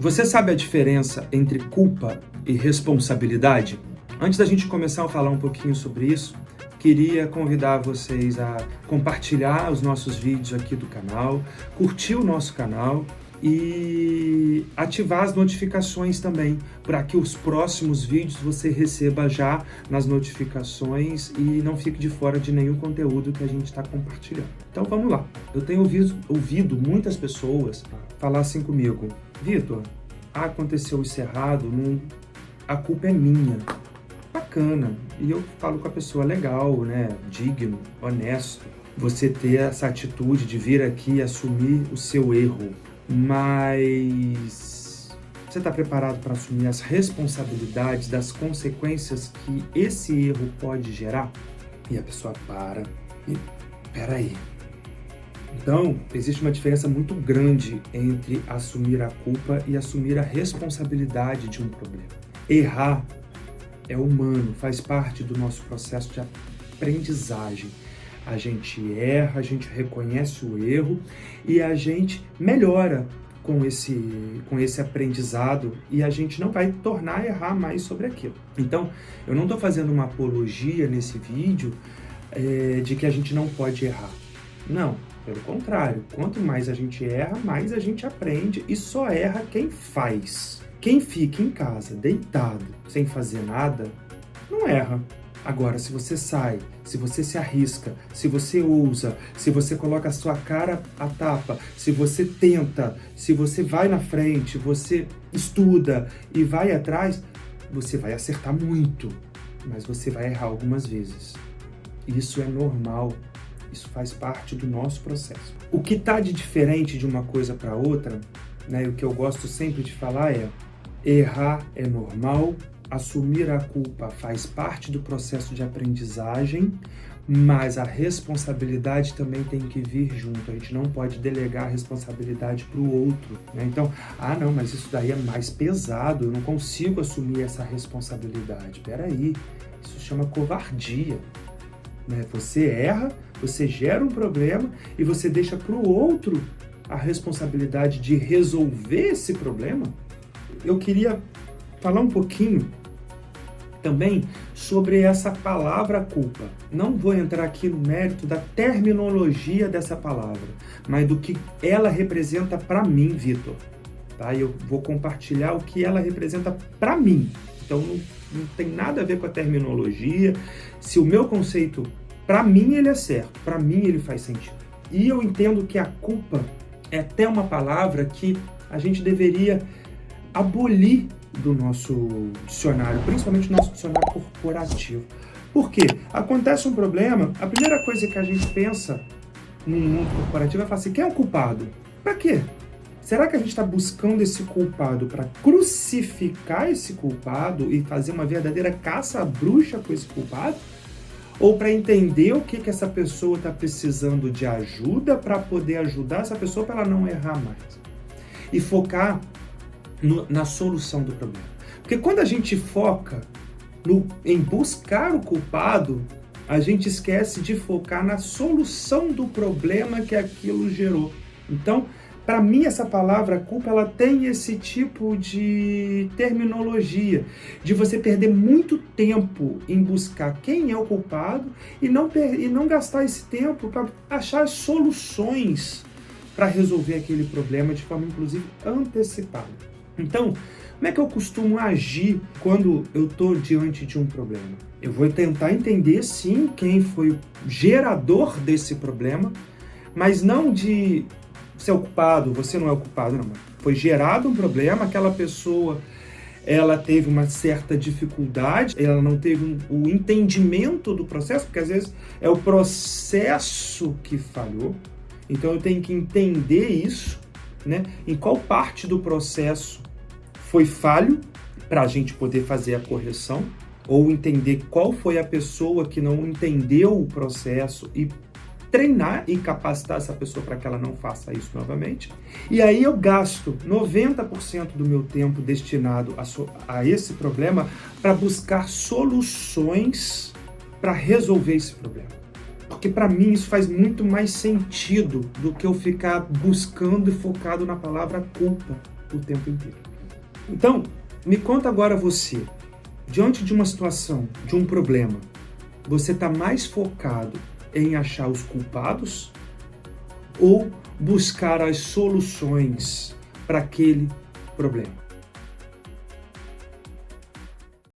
Você sabe a diferença entre culpa e responsabilidade? Antes da gente começar a falar um pouquinho sobre isso, queria convidar vocês a compartilhar os nossos vídeos aqui do canal, curtir o nosso canal e ativar as notificações também, para que os próximos vídeos você receba já nas notificações e não fique de fora de nenhum conteúdo que a gente está compartilhando. Então vamos lá. Eu tenho ouvido muitas pessoas falar assim comigo: Vitor, aconteceu isso errado, a culpa é minha. Bacana. E eu falo com a pessoa: legal, né? Digno, honesto, você ter essa atitude de vir aqui e assumir o seu erro. Mas você está preparado para assumir as responsabilidades das consequências que esse erro pode gerar? E a pessoa para e peraí. Então, existe uma diferença muito grande entre assumir a culpa e assumir a responsabilidade de um problema. Errar é humano, faz parte do nosso processo de aprendizagem. A gente erra, a gente reconhece o erro e a gente melhora com esse aprendizado e a gente não vai tornar a errar mais sobre aquilo. Então, eu não estou fazendo uma apologia nesse vídeo de que a gente não pode errar. Não, pelo contrário. Quanto mais a gente erra, mais a gente aprende, e só erra quem faz. Quem fica em casa, deitado, sem fazer nada, não erra. Agora, se você sai, se você se arrisca, se você ousa, se você coloca a sua cara à tapa, se você tenta, se você vai na frente, você estuda e vai atrás, você vai acertar muito, mas você vai errar algumas vezes. Isso é normal, isso faz parte do nosso processo. O que está de diferente de uma coisa para outra, né, o que eu gosto sempre de falar é: errar é normal, assumir a culpa faz parte do processo de aprendizagem, mas a responsabilidade também tem que vir junto. A gente não pode delegar a responsabilidade para o outro, né? Então, não, mas isso daí é mais pesado, eu não consigo assumir essa responsabilidade. Peraí, isso chama covardia, né? Você erra, você gera um problema e você deixa para o outro a responsabilidade de resolver esse problema. Eu queria falar um pouquinho também sobre essa palavra culpa. Não vou entrar aqui no mérito da terminologia dessa palavra, mas do que ela representa para mim, Vitor. Tá? Eu vou compartilhar o que ela representa para mim. Então não tem nada a ver com a terminologia. Se o meu conceito, para mim, ele é certo, para mim ele faz sentido. E eu entendo que a culpa é até uma palavra que a gente deveria abolir do nosso dicionário, principalmente do nosso dicionário corporativo. Por quê? Acontece um problema, a primeira coisa que a gente pensa no mundo corporativo é falar assim: quem é o culpado? Para quê? Será que a gente está buscando esse culpado para crucificar esse culpado e fazer uma verdadeira caça à bruxa com esse culpado? Ou para entender o que essa pessoa está precisando de ajuda para poder ajudar essa pessoa para ela não errar mais? E focar na solução do problema. Porque quando a gente foca em buscar o culpado, a gente esquece de focar na solução do problema que aquilo gerou. Então, para mim, essa palavra culpa, ela tem esse tipo de terminologia, de você perder muito tempo em buscar quem é o culpado e não gastar esse tempo para achar soluções para resolver aquele problema de forma, inclusive, antecipada. Então, como é que eu costumo agir quando eu estou diante de um problema? Eu vou tentar entender, sim, quem foi o gerador desse problema, mas não de ser o culpado, você não é o culpado, não. Foi gerado um problema, aquela pessoa, ela teve uma certa dificuldade, ela não teve o entendimento do processo, porque às vezes é o processo que falhou. Então eu tenho que entender isso, né? Em qual parte do processo foi falho, para a gente poder fazer a correção, ou entender qual foi a pessoa que não entendeu o processo e treinar e capacitar essa pessoa para que ela não faça isso novamente. E aí eu gasto 90% do meu tempo destinado a esse problema para buscar soluções para resolver esse problema. Porque para mim isso faz muito mais sentido do que eu ficar buscando e focado na palavra culpa o tempo inteiro. Então, me conta agora você, diante de uma situação, de um problema, você está mais focado em achar os culpados ou buscar as soluções para aquele problema?